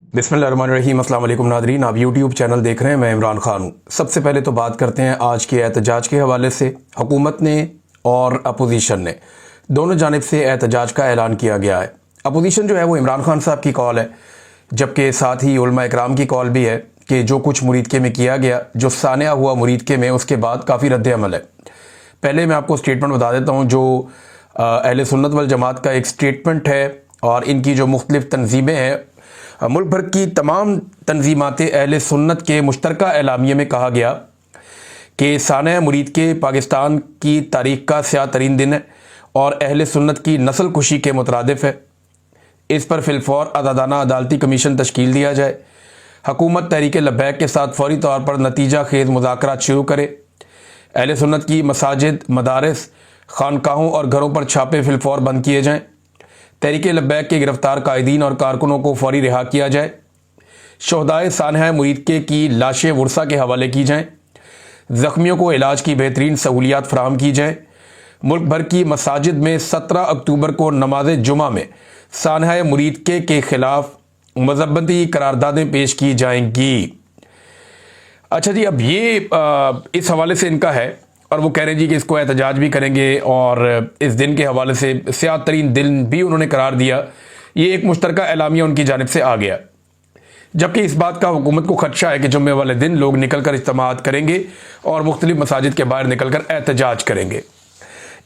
बिस्मिल्लाहिर्रहमानिर्रहीम। अस्सलाम वालेकुम नादरीन, आप यूट्यूब चैनल देख रहे हैं। मैं इमरान खान हूँ। सबसे पहले तो बात करते हैं आज के एहतजाज के हवाले से। हुकूमत ने और अपोजिशन ने दोनों जानिब से एहतजाज का ऐलान किया गया है। अपोजिशन जो है वो इमरान खान साहब की कॉल है, जबकि साथ ही उलमा इकराम की कॉल भी है कि जो कुछ मुरीदके में किया गया, जो सानिया हुआ मुरीदके में, उसके बाद काफ़ी रद्द अमल है। पहले मैं आपको स्टेटमेंट बता देता हूँ जो अहले सुन्नत वल जमात का एक स्टेटमेंट है और इनकी जो मुख्तलिफ तंजीमें हैं, मुल्क भर की तमाम तंजीमात अहले सुन्नत के मुश्तरका एलामिया में कहा गया कि सानिया मुरीद के पाकिस्तान की तारीख़ का स्याह तरीन दिन है और अहले सुन्नत की नस्ल कुशी के मुतरादिफ है। इस पर फिलफौर आज़ादाना अदालती कमीशन तश्कील दिया जाए। हुकूमत तहरीक लब्बैक के साथ फौरी तौर पर नतीजा खेज़ मुज़ाकरात शुरू करे। अहले सुन्नत की मसाजिद, मदारस, खानकाहों और घरों पर छापे फिलफौर बंद किए जाएँ। तहरीक लब्बैक के गिरफ्तार कायदीन और कारकुनों को फौरी रिहा किया जाए। शहदाए सानिया मुरीदके की लाशें वर्सा के हवाले की जाएँ। ज़ख्मियों को इलाज की बेहतरीन सहूलियात फराहम की जाए। मुल्क भर की मसाजिद में 17 अक्टूबर को नमाज जुमा में सानिया मुरीदके के ख़िलाफ़ मज़हबती करारदादें पेश की जाएंगी। अच्छा जी, अब ये इस हवाले से इनका है और वो कह रहे हैं जी कि इसको एहतजाज भी करेंगे और इस दिन के हवाले से स्याह तरीन दिन भी उन्होंने करार दिया। ये एक मुश्तरका एलामिया उनकी जानिब से आ गया, जबकि इस बात का हुकूमत को खदशा है कि जुम्मे वाले दिन लोग निकल कर इज्तिमात करेंगे और मुख्तलिफ मसाजिद के बाहर निकल कर एहतजाज करेंगे।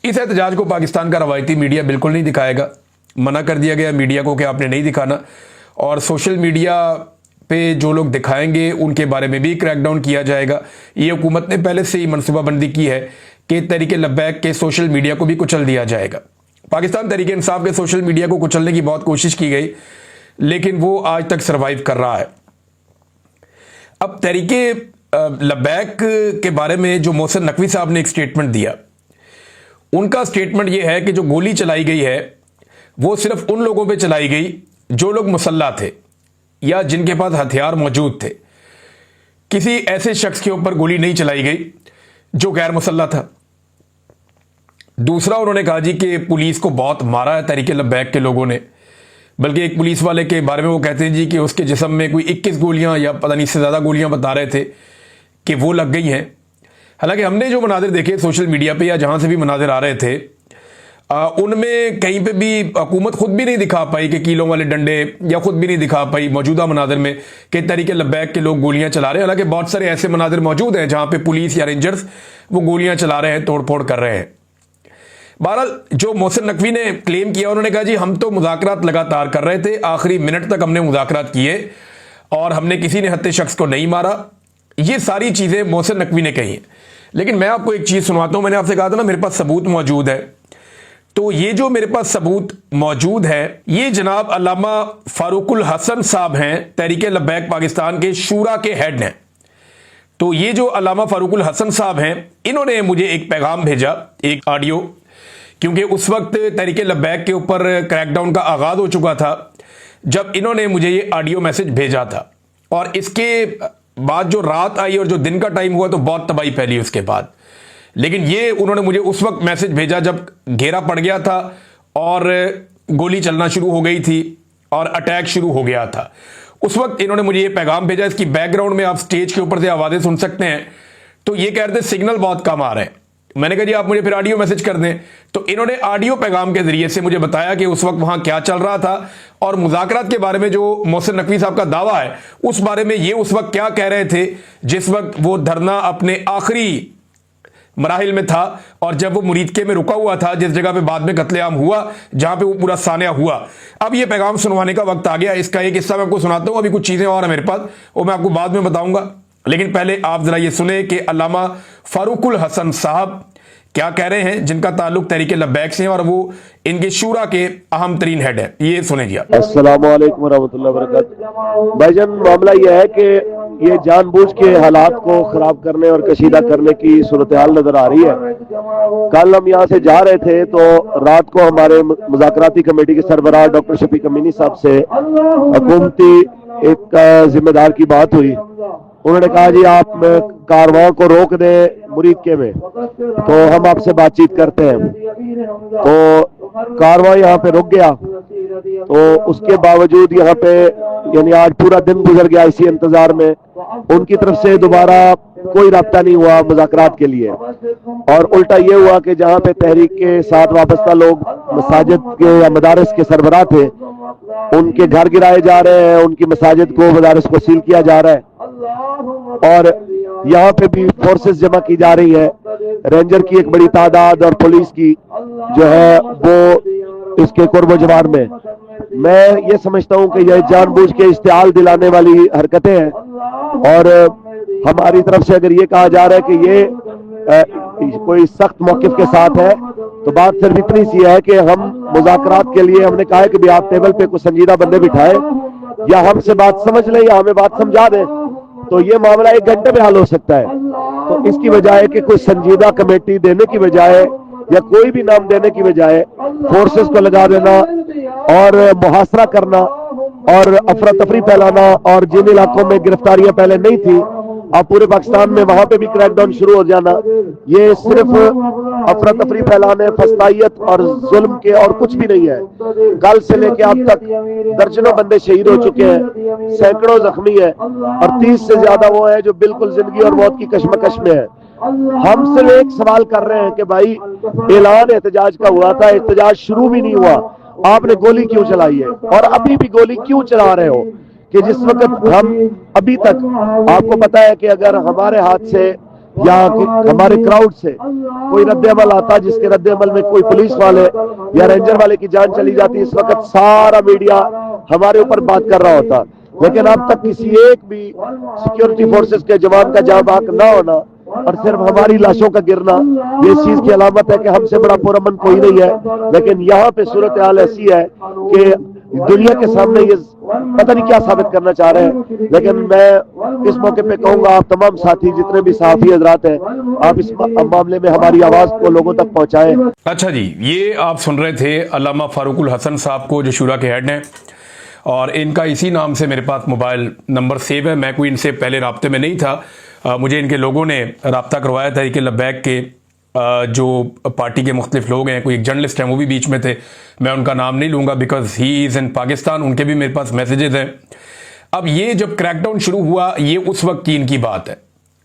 इस एहतजाज को पाकिस्तान का रवायती मीडिया बिल्कुल नहीं दिखाएगा। मना कर दिया गया मीडिया को कि आपने नहीं दिखाना, और सोशल मीडिया पे जो लोग दिखाएंगे उनके बारे में भी क्रैकडाउन किया जाएगा। ये हुकूमत ने पहले से ही मनसूबाबंदी की है कि तहरीक लब्बैक के सोशल मीडिया को भी कुचल दिया जाएगा। पाकिस्तान तहरीक इंसाफ के सोशल मीडिया को कुचलने की बहुत कोशिश की गई, लेकिन वो आज तक सर्वाइव कर रहा है। अब तहरीक लब्बैक के बारे में जो मोहसिन नकवी साहब ने एक स्टेटमेंट दिया, उनका स्टेटमेंट यह है कि जो गोली चलाई गई है वो सिर्फ उन लोगों पर चलाई गई जो लोग मुसल्ला थे या जिनके पास हथियार मौजूद थे। किसी ऐसे शख्स के ऊपर गोली नहीं चलाई गई जो गैर मुसल्ला था। दूसरा, उन्होंने कहा जी कि पुलिस को बहुत मारा है तहरीक लब्बैक के लोगों ने, बल्कि एक पुलिस वाले के बारे में वो कहते हैं जी कि उसके जिस्म में कोई 21 गोलियां या पता नहीं इससे ज़्यादा गोलियां बता रहे थे कि वो लग गई हैं। हालांकि हमने जो मनाजिर देखे सोशल मीडिया पे या जहां से भी मनाजिर आ रहे थे, उनमें कहीं पे भी हुकूमत खुद भी नहीं दिखा पाई कि कीलों वाले डंडे, या खुद भी नहीं दिखा पाई मौजूदा मनाजिर में कि तहरीक लब्बैक के लोग गोलियां चला रहे हैं। हालांकि बहुत सारे ऐसे मनाजिर मौजूद हैं जहां पे पुलिस या रेंजर्स वो गोलियां चला रहे हैं, तोड़फोड़ कर रहे हैं। बहरहाल जो मोहसिन नकवी ने क्लेम किया, उन्होंने कहा जी हम तो मुज़ाकरात लगातार कर रहे थे, आखिरी मिनट तक हमने मुज़ाकरात किए और हमने किसी ने हत्या शख्स को नहीं मारा। ये सारी चीज़ें मोहसिन नकवी ने कही हैं। लेकिन मैं आपको एक चीज़ सुनवाता हूँ। मैंने आपसे कहा था ना मेरे पास सबूत मौजूद है, तो ये जो मेरे पास सबूत मौजूद है, ये जनाब अल्लामा फारूकुल हसन साहब हैं, तहरीक लब्बैक पाकिस्तान के शूरा के हेड हैं। तो ये जो अल्लामा फारूकुल हसन साहब हैं, इन्होंने मुझे एक पैगाम भेजा, एक ऑडियो, क्योंकि उस वक्त तहरीक लब्बैक के ऊपर क्रैकडाउन का आगाज हो चुका था जब इन्होंने मुझे ये ऑडियो मैसेज भेजा था। और इसके बाद जो रात आई और जो दिन का टाइम हुआ तो बहुत तबाही फैली उसके बाद। लेकिन ये उन्होंने मुझे उस वक्त मैसेज भेजा जब घेरा पड़ गया था और गोली चलना शुरू हो गई थी और अटैक शुरू हो गया था। उस वक्त इन्होंने मुझे ये पैगाम भेजा। इसकी बैकग्राउंड में आप स्टेज के ऊपर से आवाज़ें सुन सकते हैं। तो ये कह रहे थे सिग्नल बहुत कम आ रहे हैं। मैंने कहा जी आप मुझे फिर ऑडियो मैसेज कर दें। तो इन्होंने ऑडियो पैगाम के जरिए से मुझे बताया कि उस वक्त वहां क्या चल रहा था और मुज़ाकरात के बारे में जो मोहसिन नकवी साहब का दावा है उस बारे में ये उस वक्त क्या कह रहे थे जिस वक्त वो धरना अपने आखिरी मराहिल में था और जब वो मुरीदके में रुका हुआ था जिस जगह पे बाद में कत्लेआम हुआ, जहां पे वो पूरा सानिया हुआ। अब ये पैगाम सुनवाने का वक्त आ गया। इसका एक हिस्सा मैं आपको सुनाता हूं। अभी कुछ चीजें और है मेरे पास, वो मैं आपको बाद में बताऊंगा। लेकिन पहले आप जरा ये सुने कि अल्लामा फारूकुल हसन साहब क्या कह रहे हैं, जिनका ताल्लुक तहरीक लब्बैक से है और वो इनके शूरा के अहम तरीन हेड है। ये सुने जी। अस्सलाम वालेकुम रहमतुल्लाहि व बरकातहू। भाईजान मामला यह है कि ये जानबूझ के हालात को खराब करने और कशीदा करने की सूरत हाल नजर आ रही है। कल हम यहाँ से जा रहे थे तो रात को हमारे मुज़ाकराती कमेटी के सरबराह डॉक्टर शफीक अमीनी साहब से हुकूमती एक जिम्मेदार की बात हुई। उन्होंने कहा जी आप कारवां को रोक दें मुरीदके में, तो हम आपसे बातचीत करते हैं। तो कारवां यहाँ पे रुक गया, तो उसके बावजूद यहाँ पे यानी आज पूरा दिन गुजर गया इसी इंतजार में। उनकी तरफ से दोबारा कोई राब्ता नहीं हुआ मुज़ाकरात के लिए, और उल्टा ये हुआ कि जहाँ पे तहरीक के साथ वाबस्ता लोग मसाजिद के या मदारस के सरबराह थे, उनके घर गिराए जा रहे हैं, उनकी मसाजिद को मदारस को सील किया जा रहा है, और यहाँ पे भी फोर्सेस जमा की जा रही है। रेंजर की एक बड़ी तादाद और पुलिस की जो है वो इसके कुर्ब जवार में। मैं ये समझता हूँ कि यह जानबूझ के इश्तिआल दिलाने वाली हरकतें हैं, और हमारी तरफ से अगर ये कहा जा रहा है कि ये कोई सख्त मौकिफ के साथ है, तो बात सिर्फ इतनी सी है कि हम मुज़ाकरात के लिए हमने कहा है कि भी आप टेबल पे कुछ संजीदा बंदे बिठाए, या हमसे बात समझ लें या हमें बात समझा दें, तो ये मामला 1 घंटे में हल हो सकता है। तो इसकी बजाय कि कोई संजीदा कमेटी देने की बजाय या कोई भी नाम देने की बजाय फोर्सेस को लगा देना और मुहासरा करना और अफरा तफरी फैलाना, और जिन इलाकों में गिरफ्तारियां पहले नहीं थी अब पूरे पाकिस्तान में वहां पे भी क्रैकडाउन शुरू हो जाना, ये सिर्फ अफरा तफरी फैलाने, फस्तायत और जुल्म के और कुछ भी नहीं है। कल से लेके अब तक दर्जनों बंदे शहीद हो चुके हैं, सैकड़ों जख्मी है, और 30 से ज्यादा वो है जो बिल्कुल जिंदगी और मौत की कशमकश में है। हम सिर्फ एक सवाल कर रहे हैं कि भाई ऐलान एहतजाज का हुआ था, एहतजाज शुरू भी नहीं हुआ, आपने गोली क्यों चलाई है, और अभी भी गोली क्यों चला रहे हो? कि जिस वक्त हम अभी तक, आपको पता है कि अगर हमारे हाथ से या हमारे क्राउड से कोई रद्द अमल आता, जिसके रद्द अमल में कोई पुलिस वाले या रेंजर वाले की जान चली जाती, इस वक्त सारा मीडिया हमारे ऊपर बात कर रहा होता। लेकिन अब तक किसी एक भी सिक्योरिटी फोर्सेस के जवान का जान बाक ना होना और सिर्फ हमारी लाशों का गिरना, ये इस चीज की अलामत है कि हमसे बड़ा पुरअमन कोई नहीं है। लेकिन यहाँ पे सूरत हाल ऐसी है कि दुनिया के सामने ये पता नहीं क्या साबित करना चाह रहे हैं। लेकिन मैं इस मौके पे कहूंगा, आप तमाम साथी जितने भी सहाफी हजरात हैं, आप इस मामले में हमारी आवाज को लोगों तक पहुंचाएं। अच्छा जी, ये आप सुन रहे थे अल्लामा फारूकुल हसन साहब को, जो शुरा के हेड हैं, और इनका इसी नाम से मेरे पास मोबाइल नंबर सेव है। मैं कोई इनसे पहले राब्ते में नहीं था, मुझे इनके लोगों ने राब्ता करवाया था कि लब्बैक के जो पार्टी के मुख्तलिफ लोग हैं, कोई एक जर्नलिस्ट हैं वो भी बीच में थे, मैं उनका नाम नहीं लूँगा because he is in Pakistan, उनके भी मेरे पास मैसेजेस हैं। अब ये जब क्रैकडाउन शुरू हुआ, ये उस वक्त की इनकी बात है।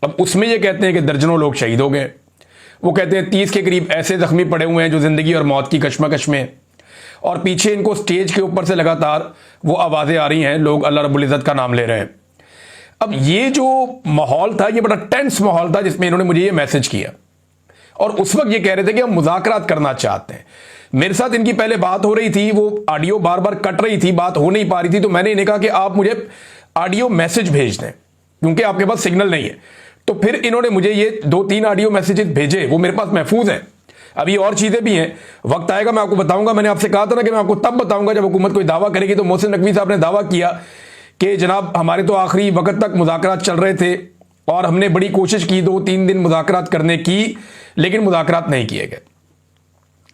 अब उसमें ये कहते हैं कि दर्जनों लोग शहीद हो गए, वो कहते हैं 30 के करीब ऐसे जख्मी पड़े हुए हैं जो ज़िंदगी और मौत की कशमकश में, और पीछे इनको स्टेज के ऊपर से लगातार वो आवाज़ें आ रही हैं, लोग अल्लाह रब्बुल इज़्ज़त का नाम ले रहे हैं। अब ये जो माहौल था, ये बड़ा टेंस माहौल था जिसमें इन्होंने मुझे ये मैसेज किया, और उस वक्त ये कह रहे थे कि हम मुज़ाकरात करना चाहते हैं। मेरे साथ इनकी पहले बात हो रही थी, वो ऑडियो बार बार कट रही थी, बात हो नहीं पा रही थी, तो मैंने इन्हें कहा कि आप मुझे ऑडियो मैसेज भेज दें क्योंकि आपके पास सिग्नल नहीं है। तो फिर इन्होंने मुझे ये 2-3 ऑडियो मैसेजेस भेजे, वो मेरे पास महफूज हैं। अभी और चीज़ें भी हैं, वक्त आएगा मैं आपको बताऊंगा। मैंने आपसे कहा था ना कि मैं आपको तब बताऊंगा जब हुकूमत कोई दावा करेगी। तो मोहसिन नकवी साहब ने दावा किया कि जनाब हमारे तो आखिरी वक्त तक मुज़ाकरात चल रहे थे और हमने बड़ी कोशिश की 2-3 दिन मुज़ाकरात करने की, लेकिन मुज़ाकरात नहीं किए गए।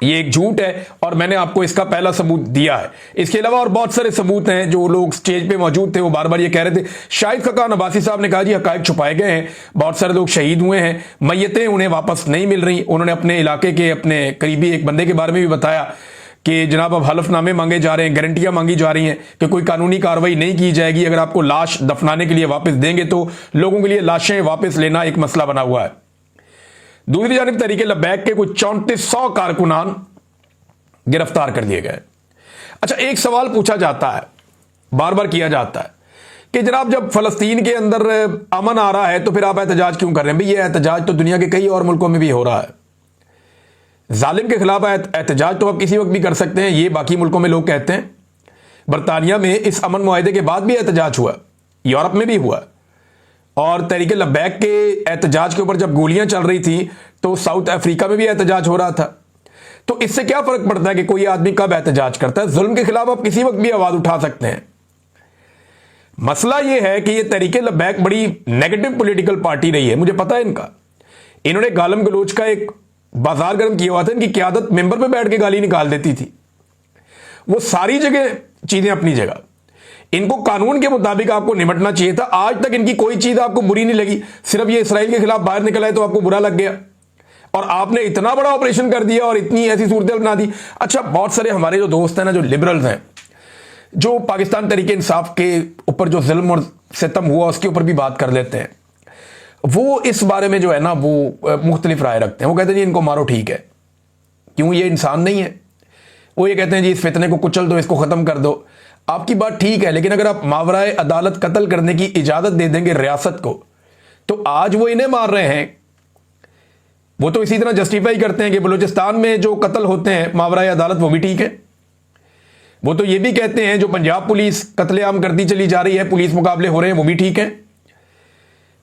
ये एक झूठ है और मैंने आपको इसका पहला सबूत दिया है। इसके अलावा और बहुत सारे सबूत हैं। जो लोग स्टेज पे मौजूद थे वो बार बार ये कह रहे थे। शाहिद खकान अब्बासी साहब ने कहा जी हकायक छुपाए गए हैं, बहुत सारे लोग शहीद हुए हैं, मैयतें उन्हें वापस नहीं मिल रही। उन्होंने अपने इलाके के अपने करीबी एक बंदे के बारे में भी बताया कि जनाब अब हलफनामे मांगे जा रहे हैं, गारंटियां मांगी जा रही हैं कि कोई कानूनी कार्रवाई नहीं की जाएगी, अगर आपको लाश दफनाने के लिए वापस देंगे तो लोगों के लिए लाशें वापस लेना एक मसला बना हुआ है। दूसरी जानिब तहरीक लब्बैक के कुछ 3400 कारकुनान गिरफ्तार कर दिए गए। अच्छा, एक सवाल पूछा जाता है, बार बार किया जाता है कि जनाब जब फलस्तीन के अंदर अमन आ रहा है तो फिर आप एहतजाज क्यों कर रहे हैं? भाई ये एहतजाज तो दुनिया के कई और मुल्कों में भी हो रहा है। जालिम के खिलाफ एहतजाज तो आप किसी वक्त भी कर सकते हैं, ये बाकी मुल्कों में लोग कहते हैं। बरतानिया में इस अमन मुआहदे के बाद भी एहतजाज हुआ, यूरोप में भी हुआ, और तहरीक लब्बैक के एहतजाज के ऊपर जब गोलियां चल रही थी तो साउथ अफ्रीका में भी एहतजाज हो रहा था। तो इससे क्या फर्क पड़ता है कि कोई आदमी कब एहतजाज करता है? जुल्म के खिलाफ आप किसी वक्त भी आवाज उठा सकते हैं। मसला यह है कि यह तहरीक लब्बैक बड़ी नेगेटिव पॉलिटिकल पार्टी रही है, मुझे पता है इनका। इन्होंने गालम गलोच का एक बाजार गर्म किया हुआ था, इनकी क्यादत मेंबर पे बैठ के गाली निकाल देती थी। वो सारी जगह चीजें अपनी जगह, इनको कानून के मुताबिक आपको निपटना चाहिए था। आज तक इनकी कोई चीज आपको बुरी नहीं लगी, सिर्फ ये इसराइल के खिलाफ बाहर निकला है तो आपको बुरा लग गया। और आपने इतना बड़ा ऑपरेशन कर दिया और इतनी ऐसी सूरत बना दी। अच्छा, बहुत सारे हमारे जो दोस्त हैं ना, जो लिबरल्स हैं, जो पाकिस्तान तरीके इंसाफ के ऊपर जो जुल्म और सितम हुआ उसके ऊपर भी बात कर लेते हैं, वो इस बारे में जो है ना वो मुख्तलिफ राय रखते हैं। वो कहते हैं जी इनको मारो, ठीक है, क्यों, ये इंसान नहीं है। वो ये कहते हैं जी इस फितने को कुचल दो, इसको ख़त्म कर दो। आपकी बात ठीक है, लेकिन अगर आप मावराए अदालत कत्ल करने की इजाज़त दे देंगे रियासत को, तो आज वो इन्हें मार रहे हैं। वो तो इसी तरह जस्टिफाई करते हैं कि बलूचिस्तान में जो कत्ल होते हैं मावराए अदालत वो भी ठीक है। वो तो ये भी कहते हैं जो पंजाब पुलिस कत्लेआम करती चली जा रही है, पुलिस मुकाबले हो रहे हैं, वो भी ठीक है।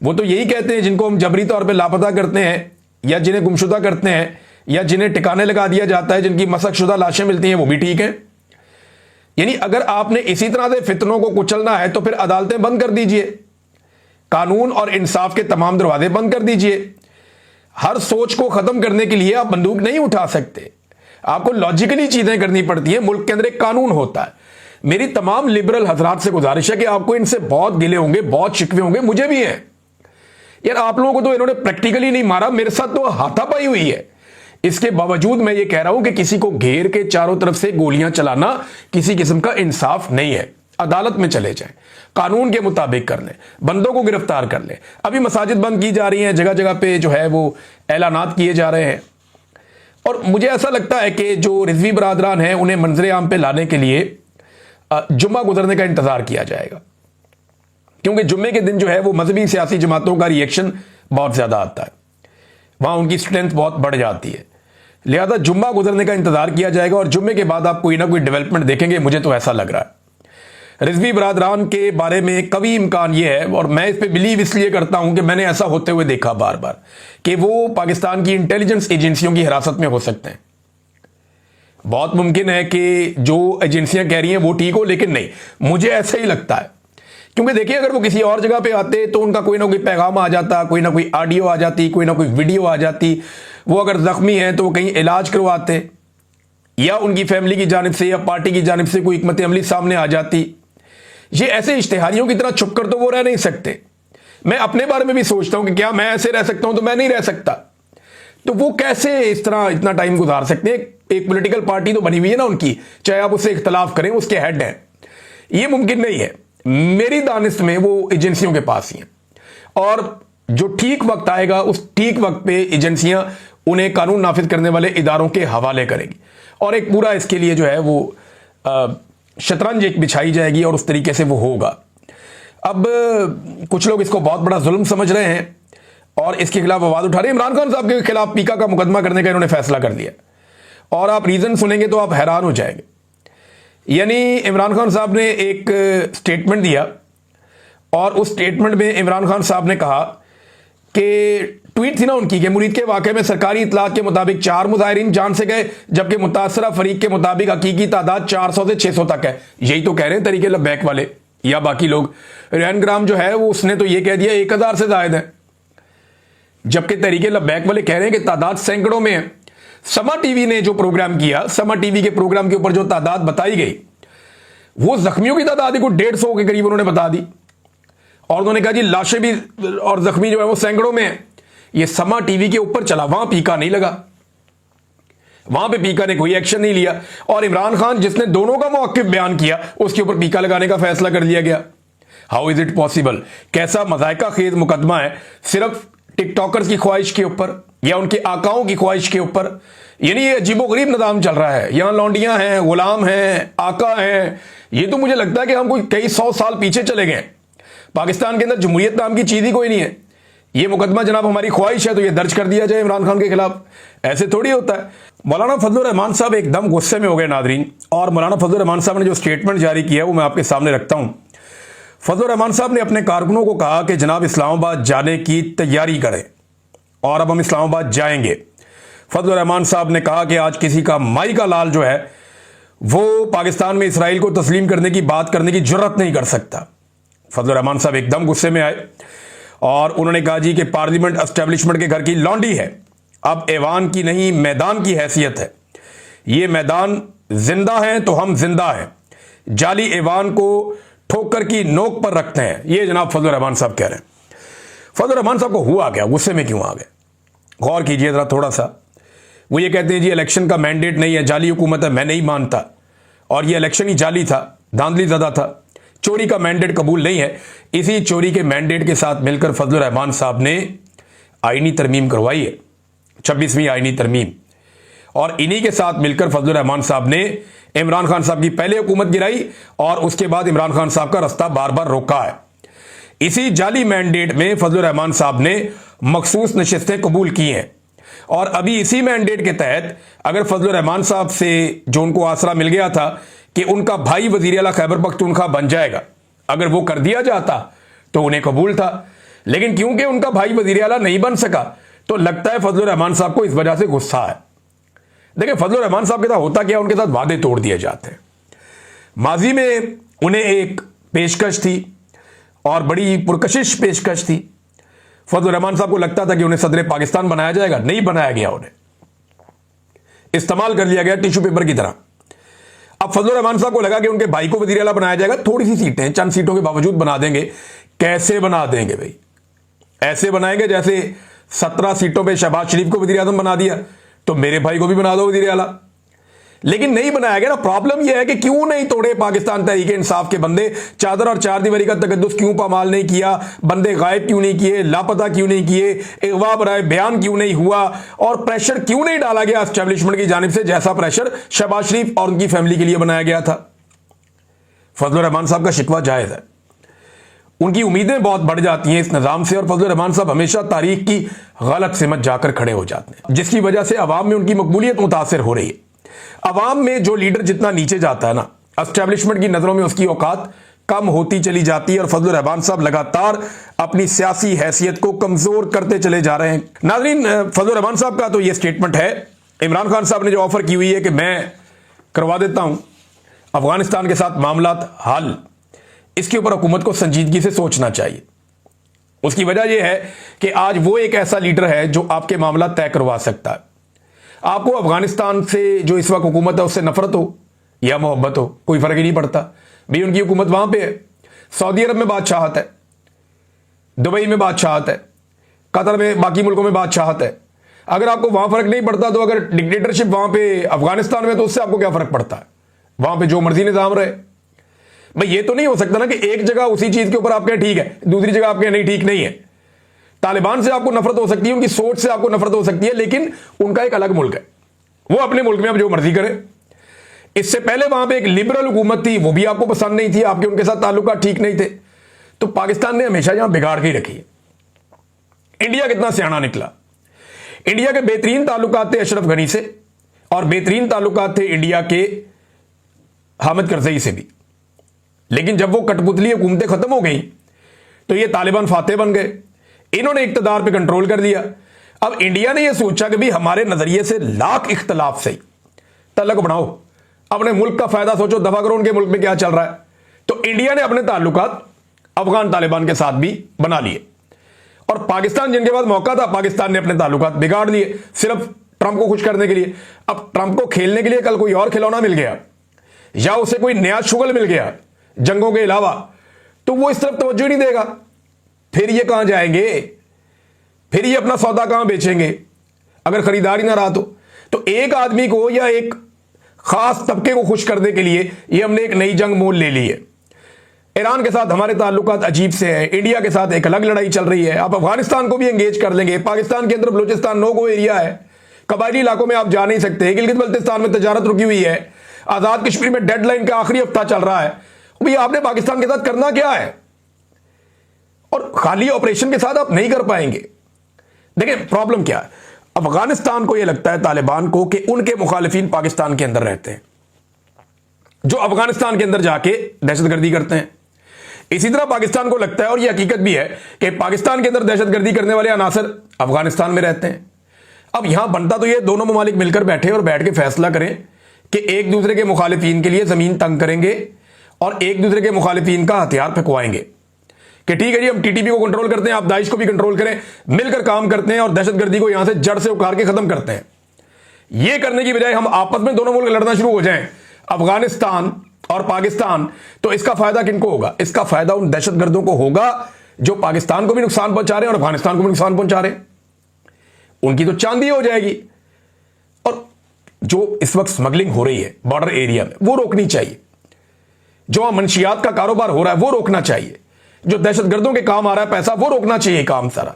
वो तो यही कहते हैं जिनको हम जबरी तौर पे लापता करते हैं या जिन्हें गुमशुदा करते हैं या जिन्हें ठिकाने लगा दिया जाता है, जिनकी मशकशुदा लाशें मिलती हैं, वो भी ठीक है। यानी अगर आपने इसी तरह से फितनों को कुचलना है तो फिर अदालतें बंद कर दीजिए, कानून और इंसाफ के तमाम दरवाजे बंद कर दीजिए। हर सोच को खत्म करने के लिए आप बंदूक नहीं उठा सकते, आपको लॉजिकली चीजें करनी पड़ती हैं। मुल्क के अंदर एक कानून होता है। मेरी तमाम लिबरल हजरात से गुजारिश है कि आपको इनसे बहुत गिले होंगे, बहुत शिकवे होंगे, मुझे भी है यार। आप लोगों को तो इन्होंने प्रैक्टिकली नहीं मारा, मेरे साथ तो हाथापाई हुई है। इसके बावजूद मैं ये कह रहा हूं कि किसी को घेर के चारों तरफ से गोलियां चलाना किसी किस्म का इंसाफ नहीं है। अदालत में चले जाएं, कानून के मुताबिक कर लें, बंदों को गिरफ्तार कर लें। अभी मसाजिद बंद की जा रही हैं, जगह जगह पे जो है वो ऐलानात किए जा रहे हैं। और मुझे ऐसा लगता है कि जो रिजवी बरादरान हैं उन्हें मंजरे आम पे लाने के लिए जुम्मा गुजरने का इंतजार किया जाएगा, क्योंकि जुम्मे के दिन जो है वो मजहबी सियासी जमातों का रिएक्शन बहुत ज्यादा आता है, वहां उनकी स्ट्रेंथ बहुत बढ़ जाती है। लिहाजा जुम्मा गुजरने का इंतजार किया जाएगा और जुम्मे के बाद आप कोई ना कोई डेवलपमेंट देखेंगे, मुझे तो ऐसा लग रहा है। रिजवी बरादरान के बारे में कभी इम्कान यह है, और मैं इस पर बिलीव इसलिए करता हूं कि मैंने ऐसा होते हुए देखा बार बार, कि वो पाकिस्तान की इंटेलिजेंस एजेंसियों की हिरासत में हो सकते हैं। बहुत मुमकिन है कि जो एजेंसियां कह रही हैं वो ठीक हो, लेकिन नहीं, मुझे ऐसा ही लगता है। क्योंकि देखिए, अगर वो किसी और जगह पे आते तो उनका कोई ना कोई पैगाम आ जाता, कोई ना कोई ऑडियो आ जाती, कोई ना कोई वीडियो आ जाती। वो अगर जख्मी हैं तो वो कहीं इलाज करवाते, या उनकी फैमिली की जानिब से या पार्टी की जानिब से कोई हिकमत अमली सामने आ जाती। ये ऐसे इश्तिहारियों की तरह छुप कर तो वो रह नहीं सकते। मैं अपने बारे में भी सोचता हूं कि क्या मैं ऐसे रह सकता हूं, तो मैं नहीं रह सकता। तो वो कैसे इस तरह इतना टाइम गुजार सकते हैं? एक पॉलिटिकल पार्टी तो बनी हुई है ना उनकी, चाहे आप उससे इख्तलाफ करें, उसके हेड हैं। ये मुमकिन नहीं है। मेरी दानिश में वो एजेंसियों के पास ही हैं, और जो ठीक वक्त आएगा उस ठीक वक्त पे एजेंसियां उन्हें कानून नाफिज करने वाले इदारों के हवाले करेंगी, और एक पूरा इसके लिए जो है वो शतरंज एक बिछाई जाएगी और उस तरीके से वो होगा। अब कुछ लोग इसको बहुत बड़ा जुल्म समझ रहे हैं और इसके खिलाफ आवाज उठा रहे हैं। इमरान खान साहब के खिलाफ पीका का मुकदमा करने का इन्होंने फैसला कर लिया, और आप रीजन सुनेंगे तो आप हैरान हो जाएंगे। यानी इमरान खान साहब ने एक स्टेटमेंट दिया, और उस स्टेटमेंट में इमरान खान साहब ने कहा कि ट्वीट थी ना उनकी कि मुरीद के वाक़े में सरकारी इतलात के मुताबिक 4 मुजाहिरीन जान से गए, जबकि मुतासरा फरीक के मुताबिक हकीकी तादाद 400 से 600 तक है। यही तो कह रहे हैं तरीके लब्बैक वाले या बाकी लोग। रेहान ग्राम जो है वो उसने तो ये कह दिया 1000 से जायद है, जबकि तरीके लब्बैक वाले कह रहे हैं कि तादाद सैकड़ों में है। समा टीवी ने जो प्रोग्राम किया, समा टीवी के प्रोग्राम के ऊपर जो तादाद बताई गई, वो जख्मियों की तादाद को 150 के करीब उन्होंने बता दी, और उन्होंने कहा जी लाशें भी और जख्मी जो है वो सैकड़ों में है। ये समा टीवी के ऊपर चला, वहां पीका नहीं लगा, वहां पे पीका ने कोई एक्शन नहीं लिया, और इमरान खान जिसने दोनों का मौक़िफ़ बयान किया उसके ऊपर पीका लगाने का फैसला कर लिया गया। How is it possible? कैसा मज़ाइका खेज मुकदमा है, सिर्फ टिकटॉकर्स की ख्वाहिश के ऊपर या उनके आकाओं की ख्वाहिश के ऊपर। यानी ये अजीबोगरीब निज़ाम चल रहा है। यहां लौंडियां हैं, गुलाम हैं, आका हैं। ये तो मुझे लगता है कि हम कोई कई 100 साल पीछे चले गए। पाकिस्तान के अंदर जमहूरियत नाम की चीज ही कोई नहीं है। ये मुकदमा जनाब हमारी ख्वाहिश है तो ये दर्ज कर दिया जाए इमरान खान के खिलाफ, ऐसे थोड़ी होता है। मौलाना फजलुर रहमान साहब एकदम गुस्से में हो गए नादरीन, और मौलाना फजलुर रहमान साहब ने जो स्टेटमेंट जारी किया वो मैं आपके सामने रखता हूं। फजलुर रहमान साहब ने अपने कारकुनों को कहा कि जनाब इस्लामाबाद जाने की तैयारी करें, और अब हम इस्लामाबाद जाएंगे। फजलुर रहमान साहब ने कहा कि आज किसी का माई का लाल जो है वो पाकिस्तान में इसराइल को तस्लीम करने की बात करने की जुर्रत नहीं कर सकता। फजलुर रहमान साहब एकदम गुस्से में आए और उन्होंने कहा जी कि पार्लियामेंट एस्टेब्लिशमेंट के घर की लौंडी है, अब ऐवान की नहीं मैदान की हैसियत है। ये मैदान जिंदा है तो हम जिंदा हैं, जाली ऐवान को ठोकर की नोक पर रखते हैं। ये जनाब फजलुर रहमान साहब कह रहे हैं। फजलुर रहमान साहब को हुआ क्या, गुस्से में क्यों आ गए? गौर कीजिए ज़रा थोड़ा सा। वो ये कहते हैं जी इलेक्शन का मैंडेट नहीं है, जाली हुकूमत है, मैं नहीं मानता, और ये इलेक्शन ही जाली था, धांधली ज़्यादा था, चोरी का मैंडेट कबूल नहीं है। इसी चोरी के मैंडेट के साथ मिलकर फजलुर रहमान साहब ने आईनी तरमीम करवाई है, 26वीं आईनी तरमीम, और इन्हीं के साथ मिलकर फजलुर रहमान साहब ने इमरान खान साहब की पहले हुकूमत गिराई और उसके बाद इमरान खान साहब का रास्ता बार बार रोका है। इसी जाली मैंडेट में फजलुर रहमान साहब ने मखसूस नशिस्तें कबूल की हैं, और अभी इसी मैंडेट के तहत अगर फजलुर रहमान साहब से जो उनको आसरा मिल गया था कि उनका भाई वजीर आला खैबर पख्तूनख्वा बन जाएगा, अगर वो कर दिया जाता तो उन्हें कबूल था। लेकिन क्योंकि उनका भाई वजीर आला नहीं बन सका तो लगता है फजलुर रहमान साहब को इस वजह से गुस्सा है। देखिए फजलुर रहमान साहब के साथ होता क्या, उनके साथ वादे तोड़ दिए जाते हैं। माजी में उन्हें एक पेशकश थी और बड़ी पुरकशिश पेशकश थी। फजलुर रहमान साहब को लगता था कि उन्हें सदर पाकिस्तान बनाया जाएगा, नहीं बनाया गया, उन्हें इस्तेमाल कर लिया गया टिश्यू पेपर की तरह। अब फजलुर रहमान साहब को लगा कि उनके भाई को वजीर आला बनाया जाएगा, थोड़ी सी सीटें, चंद सीटों के बावजूद बना देंगे। कैसे बना देंगे भाई? ऐसे बनाएंगे जैसे 17 सीटों पे शहबाज शरीफ को वजीर आजम बना दिया तो मेरे भाई को भी बना दो वजीर आला। लेकिन नहीं बनाया गया ना। प्रॉब्लम यह है कि क्यों नहीं तोड़े पाकिस्तान तहरीक इंसाफ के बंदे, चादर और चार दीवारी का तकद्दुस क्यों पामाल नहीं किया, बंदे गायब क्यों नहीं किए, लापता क्यों नहीं किए, अगवा बराए बयान क्यों नहीं हुआ, और प्रेशर क्यों नहीं डाला गया एस्टेब्लिशमेंट की जानिब से जैसा प्रेशर शहबाज शरीफ और उनकी फैमिली के लिए बनाया गया था। फजलुर रहमान साहब का शिकवा जायज है, उनकी उम्मीदें बहुत बढ़ जाती हैं इस निज़ाम से, और फजलुर रहमान साहब हमेशा तारीख की गलत सिमत जाकर खड़े हो जाते हैं, जिसकी वजह से अवाम में उनकी मकबूलियत मुतासर हो रही है। अवाम में जो लीडर जितना नीचे जाता है ना, एस्टेब्लिशमेंट की नजरों में उसकी औकात कम होती चली जाती है, और फजलुर रहमान साहब लगातार अपनी सियासी हैसियत को कमजोर करते चले जा रहे हैं। नाज़रीन, फजलुर रहमान साहब का तो यह स्टेटमेंट है। इमरान खान साहब ने जो ऑफर की हुई है कि मैं करवा देता हूं अफगानिस्तान के साथ मामलात हल, इसके ऊपर हुकूमत को संजीदगी से सोचना चाहिए। उसकी वजह यह है कि आज वो एक ऐसा लीडर है जो आपके मामला तय करवा सकता है। आपको अफगानिस्तान से जो इस वक्त हुकूमत है उससे नफरत हो या मोहब्बत हो, कोई फर्क ही नहीं पड़ता भाई, उनकी हुकूमत वहां पे है। सऊदी अरब में बादशाहत है, दुबई में बादशाहत है, कतर में, बाकी मुल्कों में बादशाहत है। अगर आपको वहां फर्क नहीं पड़ता तो अगर डिक्टेटरशिप वहां पे अफगानिस्तान में, तो उससे आपको क्या फर्क पड़ता है? वहां पे जो मर्जी निजाम रहे भाई। ये तो नहीं हो सकता ना कि एक जगह उसी चीज के ऊपर आप कहें ठीक है, दूसरी जगह आप कहें नहीं ठीक नहीं है। तालिबान से आपको नफरत हो सकती है, उनकी सोच से आपको नफरत हो सकती है, लेकिन उनका एक अलग मुल्क है, वो अपने मुल्क में अब जो मर्जी करे। इससे पहले वहां पे एक लिबरल हुकूमत थी, वो भी आपको पसंद नहीं थी, आपके उनके साथ ताल्लुकात ठीक नहीं थे, तो पाकिस्तान ने हमेशा यहां बिगाड़ के ही रखी है। इंडिया कितना सियाना निकला। इंडिया के बेहतरीन ताल्लुकात थे अशरफ गनी से, और बेहतरीन ताल्लुकात थे इंडिया के हामिद करजई से भी, लेकिन जब वो कठपुतली हुकूमतें खत्म हो गई तो ये तालिबान फाते बन गए, इन्होंने इक्तदार पे कंट्रोल कर दिया। अब इंडिया ने यह सोचा कि भाई हमारे नजरिए से लाख इख्तलाफ से तल्लक बढ़ाओ, अपने मुल्क का फायदा सोचो, दफा करो उनके मुल्क में क्या चल रहा है। तो इंडिया ने अपने ताल्लुकात अफगान तालिबान के साथ भी बना लिए, और पाकिस्तान जिनके पास मौका था, पाकिस्तान ने अपने ताल्लुकात बिगाड़ दिए सिर्फ ट्रंप को खुश करने के लिए। अब ट्रंप को खेलने के लिए कल कोई और खिलौना मिल गया या उसे कोई नया शुगल मिल गया जंगों के अलावा, तो वो इस तरफ तवज्जो नहीं देगा। फिर ये कहां जाएंगे, फिर ये अपना सौदा कहां बेचेंगे अगर खरीदारी ना रहा तो एक आदमी को या एक खास तबके को खुश करने के लिए ये हमने एक नई जंग मोल ले ली है। ईरान के साथ हमारे ताल्लुकात अजीब से हैं, इंडिया के साथ एक अलग लड़ाई चल रही है। आप अफगानिस्तान को भी एंगेज कर लेंगे, पाकिस्तान के अंदर बलूचिस्तान नो गो एरिया है, कबायली इलाकों में आप जा नहीं सकते, गिलगित बल्तिस्तान में तजारत रुकी हुई है, आजाद कश्मीर में डेडलाइन का आखिरी हफ्ता चल रहा है। भाई आपने पाकिस्तान के साथ करना क्या है, और खाली ऑपरेशन के साथ आप नहीं कर पाएंगे। देखिए प्रॉब्लम क्या है, अफगानिस्तान को यह लगता है तालिबान को कि उनके मुखालिफिन पाकिस्तान के अंदर रहते हैं, जो अफगानिस्तान के अंदर जाके दहशतगर्दी करते हैं। इसी तरह पाकिस्तान को लगता है, और यह हकीकत भी है, कि पाकिस्तान के अंदर दहशतगर्दी करने वाले अनासर अफगानिस्तान में रहते हैं। अब यहां बनता तो यह दोनों ममालिक मिलकर बैठे और बैठ के फैसला करें कि एक दूसरे के मुखालिफिन के लिए जमीन तंग करेंगे और एक दूसरे के मुखालिफिन का हथियार फेंकवाएंगे कि ठीक है जी हम टीटीपी को कंट्रोल करते हैं, आप दाइश को भी कंट्रोल करें, मिलकर काम करते हैं और दहशतगर्दी को यहां से जड़ से उखाड़ के खत्म करते हैं। यह करने की बजाय हम आपस में दोनों मुल्क लड़ना शुरू हो जाएं, अफगानिस्तान और पाकिस्तान, तो इसका फायदा किनको होगा? इसका फायदा उन दहशतगर्दों को होगा जो पाकिस्तान को भी नुकसान पहुंचा रहे हैं और अफगानिस्तान को भी नुकसान पहुंचा रहे हैं। उनकी तो चांदी हो जाएगी। और जो इस वक्त स्मगलिंग हो रही है बॉर्डर एरिया में, वो रोकनी चाहिए। जो वहां मंशियात का कारोबार हो रहा है वो रोकना चाहिए। जो दहशतगर्दों के काम आ रहा है पैसा, वो रोकना चाहिए काम सारा।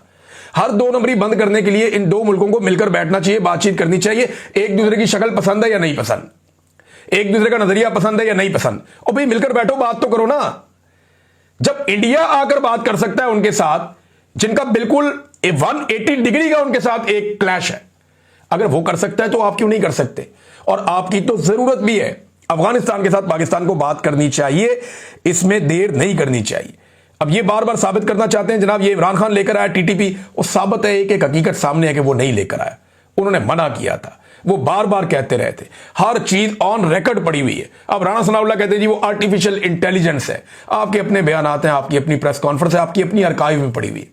हर 2 नंबरी बंद करने के लिए इन 2 मुल्कों को मिलकर बैठना चाहिए, बातचीत करनी चाहिए। एक दूसरे की शक्ल पसंद है या नहीं पसंद, एक दूसरे का नजरिया पसंद है या नहीं पसंद, और भाई मिलकर बैठो, बात तो करो ना। जब इंडिया आकर बात कर सकता है उनके साथ, जिनका बिल्कुल 180 डिग्री का उनके साथ एक क्लैश है, अगर वो कर सकता है तो आप क्यों नहीं कर सकते? और आपकी तो जरूरत भी है। अफगानिस्तान के साथ पाकिस्तान को बात करनी चाहिए, इसमें देर नहीं करनी चाहिए। अब ये बार बार साबित करना चाहते हैं जनाब ये इमरान खान लेकर आया टीटीपी, वो साबित है एक हकीकत सामने है कि वो नहीं लेकर आया। उन्होंने मना किया था, वो बार बार कहते रहे थे, हर चीज ऑन रिकॉर्ड पड़ी हुई है। अब राणा सनाउल्लाह कहते हैं जी वो आर्टिफिशियल इंटेलिजेंस है। आपके अपने बयानात हैं, आपकी अपनी प्रेस कॉन्फ्रेंस है, आपकी अपनी आर्काइव में पड़ी हुई है,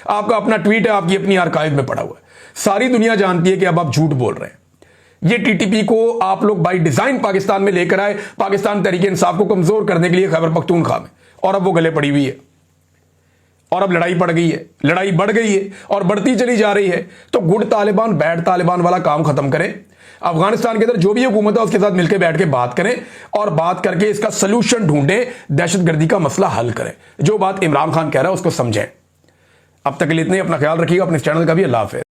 आपका अपना ट्वीट है, आपकी अपनी आर्काइव में पड़ा हुआ है। सारी दुनिया जानती है कि अब आप झूठ बोल रहे हैं। ये टीटीपी को आप लोग बाय डिजाइन पाकिस्तान में लेकर आए, पाकिस्तान तहरीक इंसाफ को कमजोर करने के लिए खैबर पख्तूनख्वा में, और अब वो गले पड़ी हुई है और अब लड़ाई पड़ गई है, लड़ाई बढ़ गई है और बढ़ती चली जा रही है। तो गुड तालिबान बैड तालिबान वाला काम खत्म करें। अफगानिस्तान के अंदर जो भी हुकूमत है उसके साथ मिलकर बैठ के बात करें और बात करके इसका सलूशन ढूंढें, दहशतगर्दी का मसला हल करें। जो बात इमरान खान कह रहा है उसको समझें। अब तक के लिए इतने, अपना ख्याल रखिएगा, अपने चैनल का भी। अल्लाह हाफ़िज़।